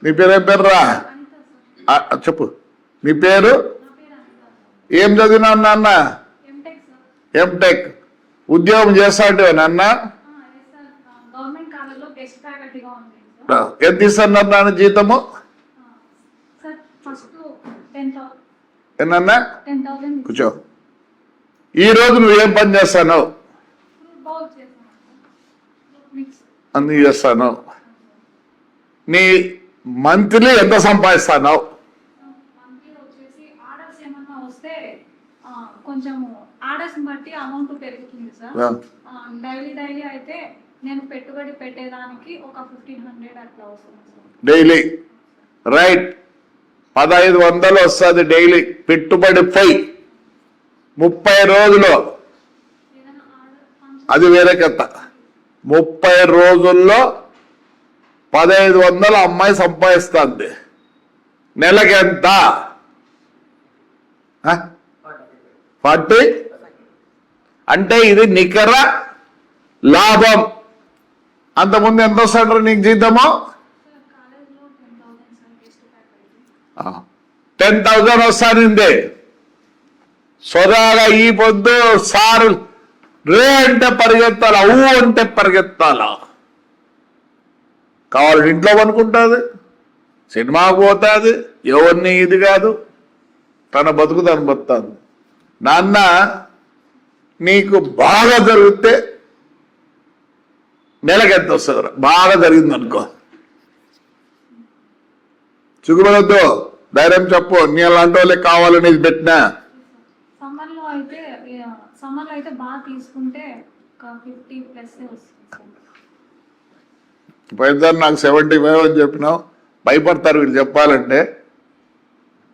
నీ పేరు ఏం పేరు రా చెప్పు. నీ పేరు ఏం చదివినావు నాన్న? ఎంటెక్. ఉద్యోగం చేస్తాంటే నాన్న? ఎంత ఇస్తున్నారు నాన్న జీతము? ఏనన్నా కూర్చో. ఈ రోజు నువ్వేం పని చేస్తాను? అన్ని చేస్తాను. నీ మంత్లీ ఎంత సంపాదిస్తాను? కొంచెం ఆర్డర్స్ బట్టి అమౌంట్ పెరుగుతుంది సార్. డైలీ అయితే నేను పెట్టుబడి పెట్టేదానికి ఒక 1500 అట్లా వస్తుంది సార్ డైలీ. రైట్, 1500 వస్తుంది డైలీ పెట్టుబడి పై 30 రోజులు. అది వేరే కథ. 30 రోజుల్లో 1500 అమ్మాయి సంపాదిస్తుంది. నెలకి ఎంత? 40. అంటే ఇది నికర లాభం. అంతకుముందు ఎంత వస్తాడు నీకు జీతము? 10,000 వస్తానింది. సొదాగా ఈ పొద్దు సార్ రే అంటే పరిగెత్తాలా, ఊ అంటే పరిగెత్తాలా. కావాలి ఇంట్లో అనుకుంటుంది, సినిమాకు పోతుంది, ఎవరిని ఇది కాదు, తన బతుకు తను బతుకుతుంది. నాన్న నీకు బాగా జరిగితే నెలకి ఎంత వస్తుంది? బాగా జరిగింది అనుకో, చుగుబడద్దు, ధైర్యం చెప్పు. నీ అలాంటి వాళ్ళే కావాలని ఇది పెట్టినా. సమ్మర్లో అయితే బాగా తీసుకుంటే 50+ వస్తుంది. పోయినసారి నాకు 75 అని చెప్పినావు. భయపడతారు వీళ్ళు చెప్పాలంటే.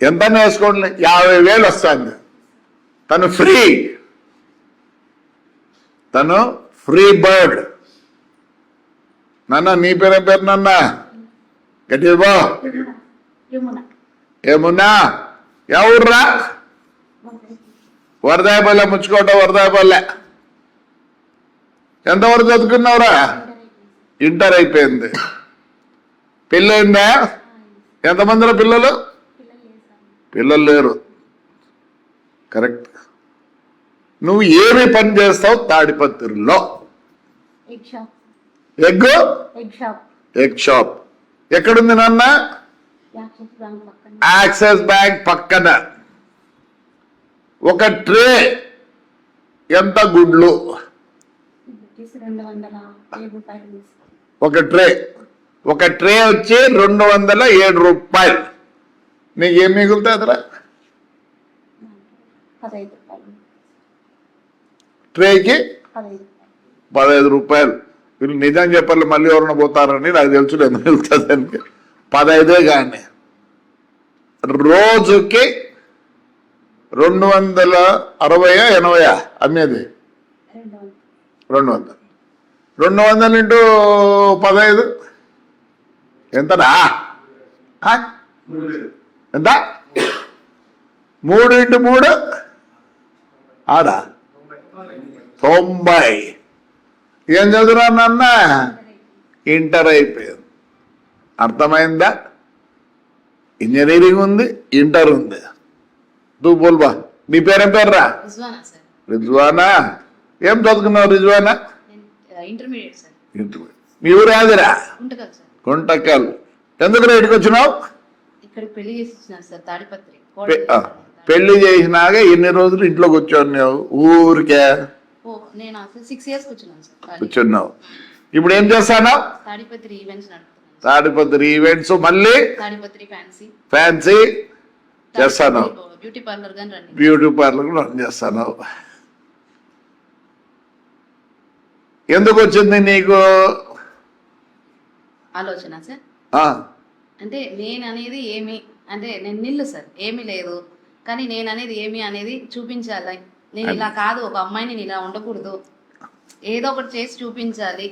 ఎంత వేసుకోండి, 50,000 వస్తుంది. తను ఫ్రీ బర్డ్. నాన్న నీ పేరు నాన్న? గట్టిగా ఏమున్నా? ఎవర్రా? వరదాయపల్లె ముచ్చుకోట. వరదాయపల్లె. ఎంతవరకు చదువుకున్నావురా? ఇంటర్ అయిపోయింది. పెళ్ళయిందా? ఎంతమందిరా పిల్లలు? పిల్లలు లేరు. కరెక్ట్. నువ్వు ఏమి పని చేస్తావు తాడిపత్రిలో? Egg shop. ఎక్కడుంది నాన్న? యాక్సిస్ బ్యాంక్ పక్కన. ఒక ట్రే ఎంత గుడ్లు? ఒక ట్రే వచ్చి 207 రూపాయలు. నీకు ఏం మిగులుతాయి అదరా? ట్రేకి 15 రూపాయలు. వీళ్ళు నిజం చెప్పాలి, మళ్ళీ ఎవరైనా పోతారని నాకు తెలుసు. ఎంత మిగులుతుంది దానికి? 15 కానీ రోజుకి 260 80 అమ్మేది. 200 ఇంటూ 15 ఎంతనా? ఎంత? 3 ఇంటూ 3 ఆడా 90. ఏం చదువురా నాన్న? ఇంటర్ అయిపోయింది. అర్థమైందా? ఇంజనీరింగ్ ఉంది, ఇంటర్ ఉంది. నువ్వు బోల్బా. నీ పేరేం పేర్రా? రిజ్వానా. ఏం చదువుకున్నావు రిజ్వానా? ఇంటర్మీడియట్. మీ ఊరు ఆదిరా? గుంటకల్. ఎందుకు ఇక్కడికి వచ్చినావు? పెళ్లి చేసినాక ఎన్ని రోజులు ఇంట్లో కూర్చోన్నావు? ఊరికే కూర్చున్నావు. ఇప్పుడు ఏం చేస్తాను? తాడిపత్రి ఈవెంట్స్, మళ్ళీ ఫ్యాన్సీ చేస్తాను. బ్యూటీ పార్లర్ రన్ చేస్తాను. ఎందుకు వచ్చింది నీకు ఆలోచన సార్? అంటే నేను అనేది ఏమి అంటే నేను నిల్లు సార్ ఏమీ లేదు, కానీ నేను అనేది ఏమి అనేది చూపించాలి. నేను ఇలా కాదు, ఒక అమ్మాయిని నేను ఇలా ఉండకూడదు, ఏదో ఒకటి చేసి చూపించాలి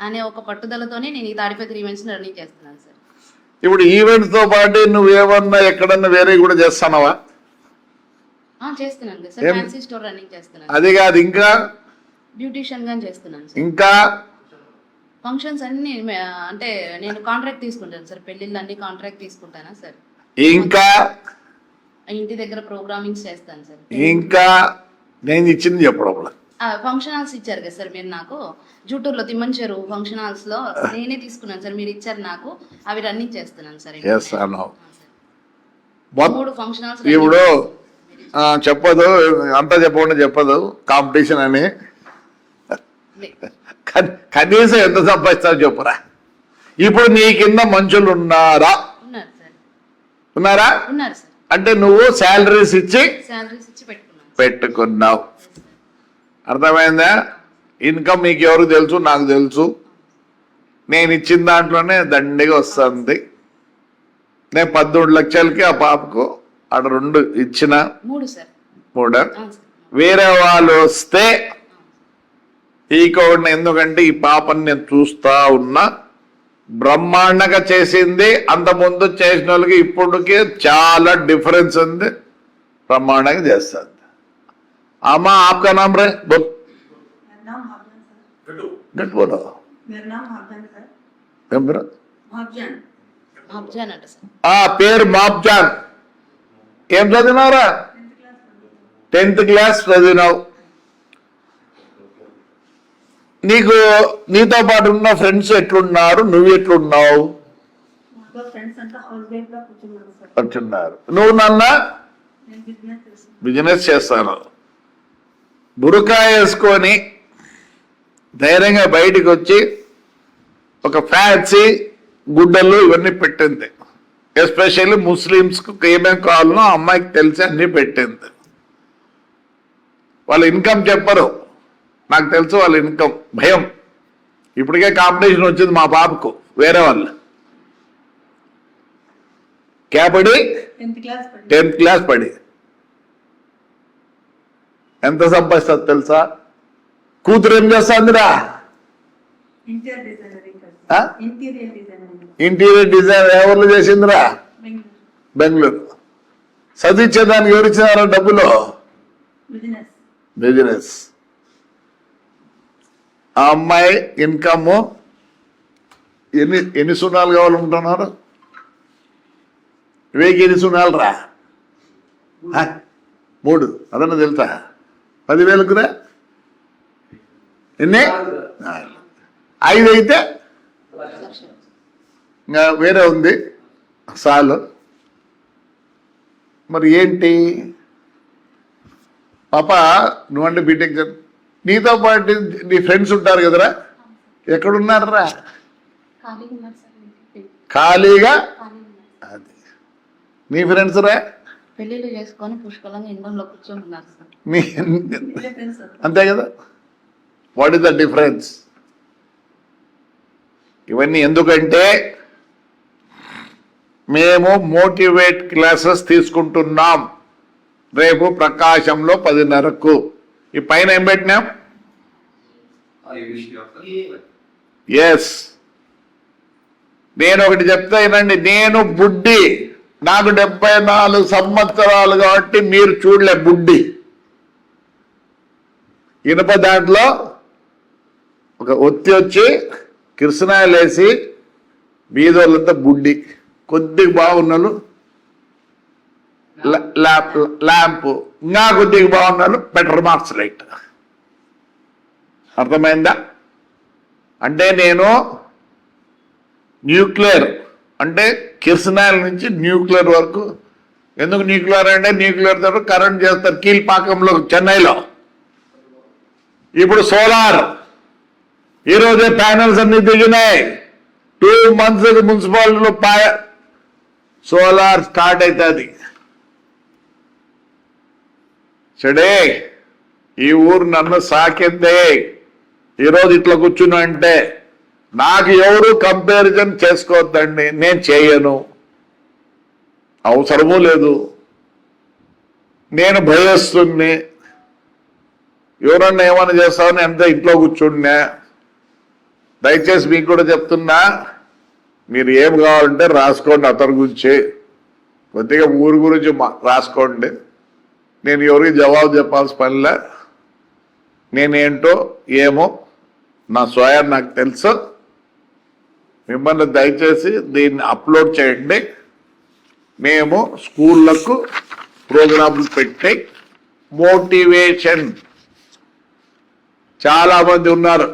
అనే ఒక పట్టుదలతోనే నేను ఈ తాడిపత్రి ఈవెంట్స్ రన్నింగ్ చేస్తున్నాను సార్. ఇప్పుడు ఈవెంట్స్ తో పాటు నువ్వేమన్నా ఎక్కడన్నా వేరే కూడా చేస్తున్నావా? చేస్తున్నాను సార్. ఫ్యాన్సీ స్టోర్ రన్నింగ్ చేస్తున్నాను. అది కాదు, ఇంకా బ్యూటిషియన్ గా చేస్తున్నాను సార్. ఇంకా ఫంక్షన్స్ అన్ని అంటే నేను కాంట్రాక్ట్ తీసుకుంటాను సార్, పెళ్ళిళ్ళు అన్ని కాంట్రాక్ట్ తీసుకుంటానా సార్. ఇంకా ఇంటి దగ్గర ప్రోగ్రామింగ్స్ చేస్తాను సార్. ఇంకా నేను ఇచ్చింది చెప్పడం ఫంక్షన్ హాల్స్ ఇచ్చారు కదా సార్ మీరు నాకు, జూటూరులో తిమ్మన్ చెరువు ఫంక్షన్ హాల్స్ లో నేనే తీసుకున్నాను సార్, మీరు ఇచ్చారు నాకు, అవి రన్నింగ్ చేస్తున్నాను సార్. ఎస్ అన్నావు 3 ఫంక్షన్ హాల్స్ ఇప్పుడు చెప్పదు, అంతా చెప్పకుండా చెప్పదు కాంపిటీషన్ అని. కనీసం ఎంత సంపాదిస్తావు చెప్పురా. ఇప్పుడు నీ కింద మనుషులు ఉన్నారా? ఉన్నారు సార్. ఉన్నారా? ఉన్నారు సార్. అంటే నువ్వు శాలరీస్ ఇచ్చి పెట్టుకున్నాను. పెట్టుకున్నావు. అర్థమైందా? ఇన్కమ్ మీకు ఎవరికి తెలుసు, నాకు తెలుసు. నేను ఇచ్చిన దాంట్లోనే దండిగా వస్తుంది. నేను 13 లక్షలకి ఆ పాపకు ఆడ 2 ఇచ్చిన 3 సార్. 3 వేరే వాళ్ళు వస్తే ఈ కోడ్ని, ఎందుకంటే ఈ పాపని నేను చూస్తా ఉన్నా, బ్రహ్మాండంగా చేసింది. అంత ముందు చేసిన వాళ్ళకి ఇప్పటికి చాలా డిఫరెన్స్ ఉంది. బ్రహ్మాండంగా చేస్తుంది. అమ్మా ఆప్కా నామ్ రే బోల్. గట్ బోలో. పేరు మాబ్జాన్. ఏం చదివినారా? 10th class చదివినావు. నీకు నీతో పాటు ఉన్న ఫ్రెండ్స్ ఎట్లున్నారు, నువ్వు ఎట్లున్నావు? కూర్చున్నారు. నువ్వు నాన్న బిజినెస్ చేస్తాను. బురకా వేసుకొని ధైర్యంగా బయటికి వచ్చి ఒక ఫ్యాన్సీ గుడ్డలు ఇవన్నీ పెట్టింది. ఎస్పెషల్లీ ముస్లిమ్స్కు ఏమేమి కావాలనో అమ్మాయికి తెలిసి అన్నీ పెట్టింది. వాళ్ళ ఇన్కమ్ చెప్పరు, నాకు తెలుసు వాళ్ళ ఇన్కమ్. భయం. ఇప్పటికే కాంపిటీషన్ వచ్చింది మా పాపకు వేరే వాళ్ళు. క్యాపడి 10th క్లాస్ పడి ఎంత సంపాదిస్తుంది తెలుసా? కూతురు ఏం చేస్తుందిరా? ఇంటీరియర్ డిజైన్ ఎవరు చేసిందిరా? బెంగళూరు. చదివించేదానికి ఎవరు ఇచ్చినారా డబ్బులు? బిజినెస్. ఆ అమ్మాయి ఇన్కమ్ ఎన్ని సున్నాలు కావాలంటున్నారు? 1000 ఎన్ని సున్నాలు రా? 3 అదన్నా తెలుసా? 10,000కురా ఎన్ని? 5 అయితే ఇంకా వేరే ఉంది సాలు. మరి ఏంటి పాప, నువ్వంటే బీటెక్ నీతో పాటు నీ ఫ్రెండ్స్ ఉంటారు కదరా, ఎక్కడున్నారా? ఖాళీగా. అది నీ ఫ్రెండ్స్ రా? పెళ్లిళ్ళు చేసుకొని పుష్కలంగా ఇంట్లో కూర్చోంటున్నారు సార్. అంతే కదా. What is the difference? ఇవన్నీ ఎందుకంటే మేము మోటివేట్ క్లాసెస్ తీసుకుంటున్నాం. రేపు ప్రకాశంలో 10:30కు. ఈ పైన ఏం పెట్టినాం? ఎస్. నేను ఒకటి చెప్తా వినండి. నేను బుడ్డి, నాకు 74 సంవత్సరాలు కాబట్టి మీరు చూడలే బుడ్డి. ఇనుప దాంట్లో ఒక ఒత్తి వచ్చి కిరసనాయలు వేసి బీదోళ్ళంతా బుడ్డి, కొద్దిగా బాగున్నాను ల్యాంప్, ఇంకా కొద్దిగా బాగున్నాను బెటర్ మార్క్స్ లైట్. అర్థమైందా? అంటే నేను న్యూక్లియర్ అంటే కిరసనాయల నుంచి న్యూక్లియర్ వరకు. ఎందుకు న్యూక్లియర్ అంటే న్యూక్లియర్ ద్వారా కరెంట్ చేస్తారు కీల్పాకంలో, చెన్నైలో. ఇప్పుడు సోలార్. ఈరోజే ప్యానల్స్ అన్ని దిగినాయి. 2 months మున్సిపాలిటీలో సోలార్ స్టార్ట్ అవుతుంది. చెడే ఈ ఊరు నన్ను సాకిందే. ఈరోజు ఇట్లా కూర్చున్నా అంటే నాకు ఎవరు కంపారిజన్ చేసుకోవద్దండి, నేను చేయను, అవసరమూ లేదు. నేను భయస్తుంది. ఎవరన్నా ఏమైనా చేస్తామని ఎంత ఇంట్లో కూర్చున్నా. దయచేసి మీకు కూడా చెప్తున్నా, మీరు ఏం కావాలంటే రాసుకోండి. అతని గురించి కొద్దిగా ఊరు గురించి రాసుకోండి. నేను ఎవరికి జవాబు చెప్పాల్సిన పనిలే. నేనేంటో ఏమో నా స్వయం నాకు తెలుసు. మిమ్మల్ని దయచేసి దీన్ని అప్లోడ్ చేయండి. మేము స్కూళ్ళకు ప్రోగ్రాంలు పెట్టి మోటివేషన్, చాలా మంది ఉన్నారు,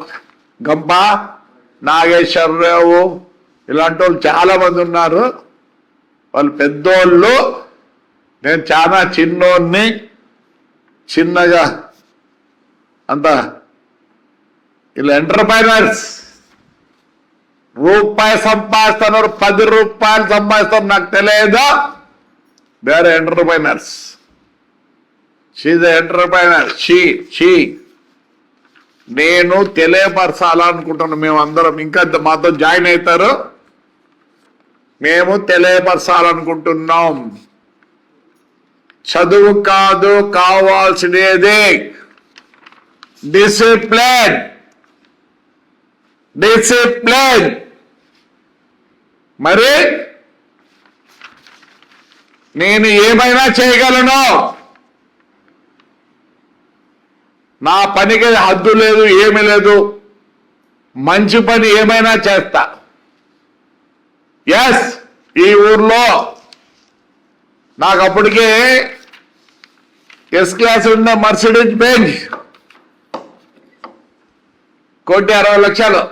గంప నాగేశ్వరరావు ఇలాంటి వాళ్ళు చాలా మంది ఉన్నారు. వాళ్ళు పెద్దోళ్ళు, నేను చాలా చిన్నోన్ని, చిన్నగా అంత ఇలా ఎంటర్ప్రైనర్స్. రూపాయి సంపాదిస్తున్నారు, 10 రూపాయలు సంపాదిస్తారు, నాకు తెలియదు. They are entrepreneurs. She entrepreneur. She నేను తెలియపరచాలనుకుంటున్నాను. మేము అందరం ఇంకా మాతో జాయిన్ అవుతారు. మేము తెలియపరచాలనుకుంటున్నాం. చదువు కాదు కావాల్సినది డిసిప్లిన్. డిసిప్లిన్. మరి నేను ఏమైనా చేయగలను. నా పనికి హద్దు లేదు, ఏమీ లేదు. మంచి పని ఏమైనా చేస్తా. ఎస్, ఈ ఊర్లో నాకు అప్పటికే ఎస్ క్లాస్ ఉన్న మర్సిడీస్ బెంజ్ 1,60,00,000.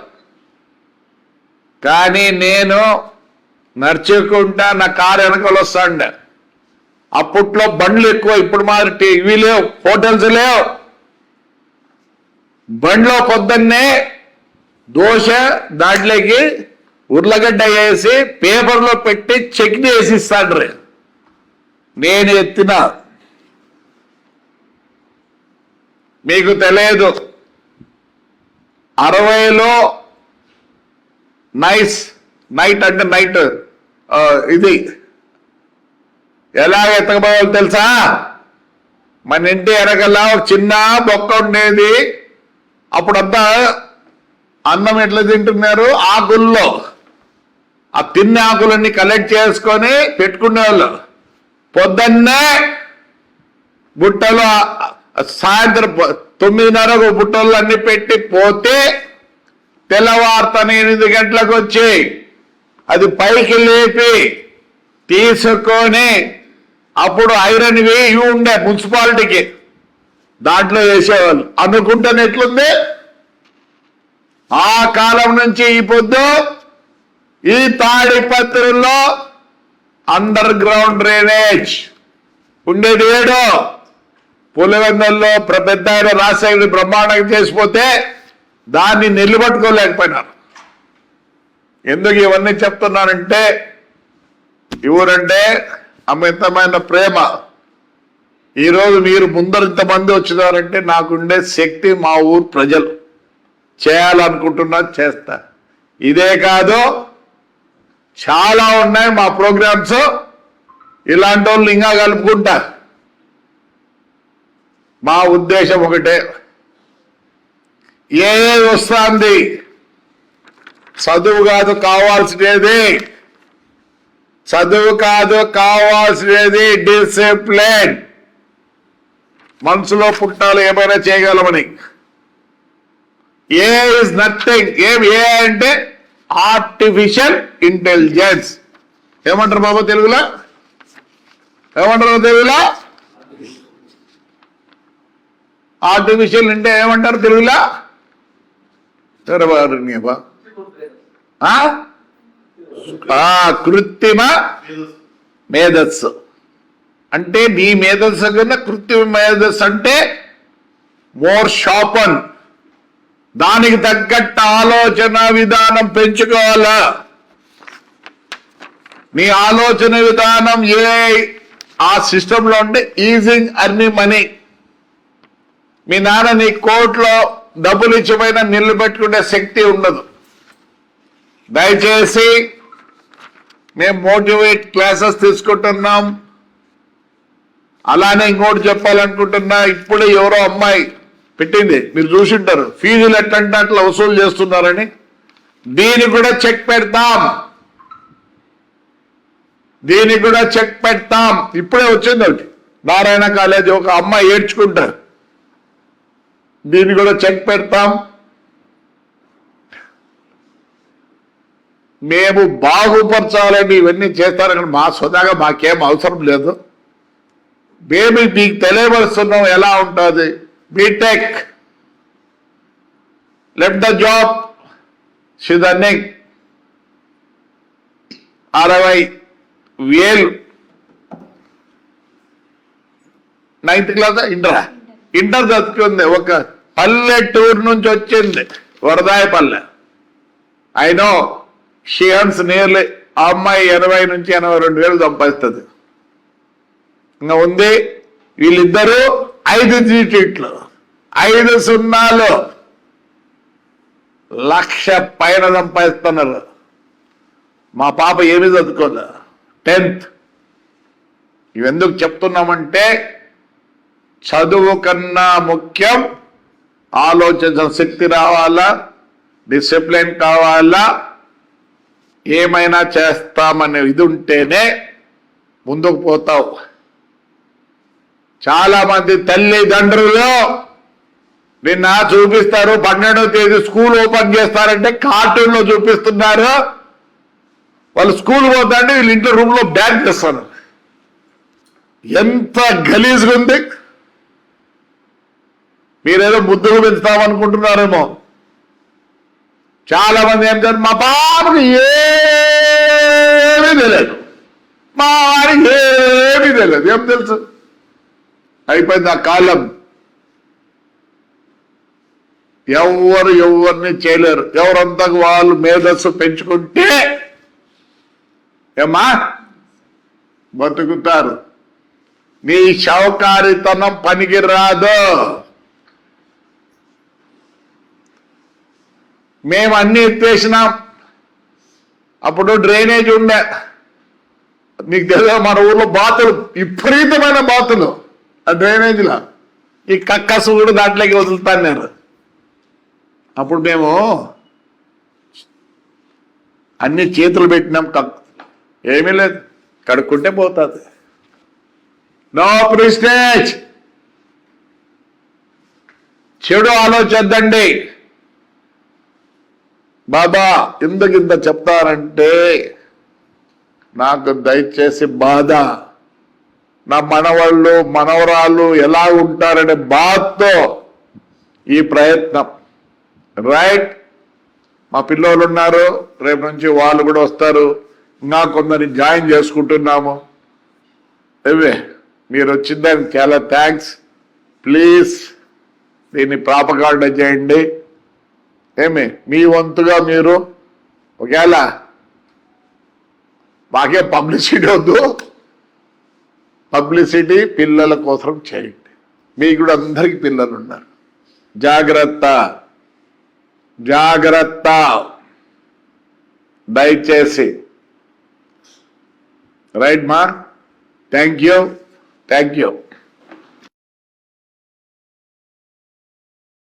కానీ నేను నడుచుకుంటా నా కారు వెనకాల వస్తాండే. అప్పట్లో బండ్లు ఎక్కువ, ఇప్పుడు మాదిరి టీవీ లేవు, హోటల్స్ లేవు. బండ్లో పొద్దున్నే దోశ, దాంట్లోకి ఉర్లగడ్డ వేసి పేపర్లో పెట్టి చట్నీ వేసి ఇస్తాడు. నేను ఎత్తిన, మీకు తెలియదు, 60లో నైట్ అంటే నైట్ ఇది ఎలా ఎత్తకపోవాలో తెలుసా? మన ఇంటి ఎరగల్లా ఒక చిన్న బొక్క ఉండేది. అప్పుడంతా అన్నం ఎట్లా తింటున్నారు? ఆకుల్లో. ఆ తిన్న ఆకులన్నీ కలెక్ట్ చేసుకొని పెట్టుకునేవాళ్ళు. పొద్దున్నే బుట్టలో, సాయంత్రం 9:30కు బుట్టలు అన్ని పెట్టి పోతే తెల్లవారుతని 8 గంటలకు వచ్చి అది పైకి లేపి తీసుకొని అప్పుడు ఐరన్వి ఇవి ఉండే మున్సిపాలిటీకి, దాంట్లో వేసేవాళ్ళు. అనుకుంటాను ఎట్లుంది. ఆ కాలం నుంచి ఈ పొద్దు ఈ తాడిపత్రిలో అండర్ గ్రౌండ్ డ్రైనేజ్ ఉండేది. ఏడో పులివెందుల్లో పెద్ద ఆయన రాజశేఖర బ్రహ్మాండంగా చేసిపోతే దాన్ని నిలబట్టుకోలేకపోయినారు. ఎందుకు ఇవన్నీ చెప్తున్నానంటే, ఎవరంటే అమితమైన ప్రేమ. ఈరోజు మీరు ముందర ఇంతమంది వచ్చినారంటే నాకుండే శక్తి మా ఊరు ప్రజలు. చేయాలనుకుంటున్నా, చేస్తా. ఇదే కాదు, చాలా ఉన్నాయి మా ప్రోగ్రామ్స్. ఇలాంటి వాళ్ళు ఇంకా కలుపుకుంటా. మా ఉద్దేశం ఒకటే, ఏ వస్తుంది చదువు కాదు కావాల్సినది, చదువు కాదు కావాల్సినది డిసిప్లిన్. మనసులో పుట్టాలి ఏమైనా చేయగలమని. A is nothing. ఏ అంటే ఆర్టిఫిషియల్ ఇంటెలిజెన్స్. ఏమంటారు బాబు తెలుగులో? ఏమంటారు తెలుగులో? ఆర్టిఫిషియల్ అంటే ఏమంటారు తెలుగులో? కృత్రిమ మేధస్సు. అంటే నీ మేధస్సు కన్నా కృత్రిమ మేధస్సు అంటే మోర్ షార్పన్. దానికి తగ్గట్టు ఆలోచన విధానం పెంచుకోవాలా. నీ ఆలోచన విధానం ఆ సిస్టంలో ఉంటే ఈజింగ్ అర్నింగ్ మనీ. మీ నాన్న నీ కోట్లో డబ్బులు ఇచ్చిపోయినా నిలబెట్టుకునే శక్తి ఉండదు. దయచేసి మేము మోటివేట్ క్లాసెస్ తీసుకుంటున్నాం. అలానే ఇంకోటి చెప్పాలనుకుంటున్నా, ఇప్పుడే ఎవరో అమ్మాయి పెట్టింది, మీరు చూసింటారు, ఫీజులు ఎట్లంటే అట్లా వసూలు చేస్తున్నారని. దీనికి కూడా చెక్ పెడతాం. దీనికి కూడా చెక్ పెడతాం. ఇప్పుడే వచ్చింది ఒకటి, నారాయణ కాలేజీ, ఒక అమ్మాయి ఏడ్చుకుంటారు. దీన్ని కూడా చెక్ పెడతాం. మేము బాగుపరచాలని ఇవన్నీ చేస్తారని మా సొంతగా మాకేం అవసరం లేదు. మేము మీకు తెలియవలస్తున్నాం ఎలా ఉంటుంది. B Tech left the job she's earning 60,000 9th class inter చదువుకుంది. ఒక పల్లెటూరు నుంచి వచ్చింది Varadayapalle. I know she earns nearly ఆ అమ్మాయి 80 నుంచి 82,000 సంపాదిస్తుంది. ఇంకా ఉంది వీళ్ళిద్దరూ 5 సీట్లు 5 సున్నాలు 1,00,000 పైన సంపాదిస్తున్నారు. మా పాప ఏమీ చదువుకోలే, 10th. ఇవెందుకు చెప్తున్నామంటే చదువు కన్నా ముఖ్యం ఆలోచన శక్తి రావాలా, డిసిప్లిన్ కావాలా, ఏమైనా చేస్తామనే ఇది ఉంటేనే ముందుకు పోతావు. చాలా మంది తల్లిదండ్రులు నిన్న చూపిస్తారు 12వ తేదీ స్కూల్ ఓపెన్ చేస్తారంటే కార్టూన్లో చూపిస్తున్నారు. వాళ్ళు స్కూల్ పోతాంటే వీళ్ళు ఇంట్లో రూమ్ లో బ్యాగ్ చేస్తారు. ఎంత గలీజ్గా ఉంది. మీరేదో ముద్దుగా పెంచుతామనుకుంటున్నారేమో. చాలా మంది ఏం చేస్తారు, మా పాపకి ఏమీ తెలియదు, మా వారికి ఏమీ తెలియదు. ఏం తెలుసు, అయిపోయింది ఆ కాలం. ఎవరిని చేయలేరు. ఎవరంతకు వాళ్ళు మేధస్సు పెంచుకుంటే ఏమా బతుకుతారు. నీ షౌకారితనం పనికి రాదు. మేము అన్ని ఎత్తేసినాం. అప్పుడు డ్రైనేజ్ ఉండే, మీకు తెలియదు మన ఊర్లో బాతులు, విపరీతమైన బాతులు ఆ డ్రైనేజ్లో. ఈ కక్కసు కూడా దాంట్లోకి వదులుతాను నేను. అప్పుడు మేము అన్ని చేతులు పెట్టినాం. ఏమీ లేదు, కడుక్కుంటే పోతుంది. No prestige. చెడు ఆలోచద్దండి. బాబా ఇంత చెప్తారంటే నాకు దయచేసి బాధ. నా మనవాళ్ళు మనవరాళ్ళు ఎలా ఉంటారనే బాధతో ఈ ప్రయత్నం. రైట్, మా పిల్లలు ఉన్నారు, రేపు నుంచి వాళ్ళు కూడా వస్తారు. ఇంకా కొందరిని జాయిన్ చేసుకుంటున్నాము. ఇవే మీరు వచ్చిందానికి చాలా థ్యాంక్స్. ప్లీజ్ దీన్ని ప్రాపగాండ చేయండి. ఏమి మీ వంతుగా మీరు ఒకవేళ మాకే పబ్లిసిటీ వద్దు, పబ్లిసిటీ పిల్లల కోసం చేయండి. మీకు కూడా అందరికీ పిల్లలు ఉన్నారు. జాగ్రత్త జాగ్రత్త దయచేసి. రైట్ మా, థ్యాంక్ యూ.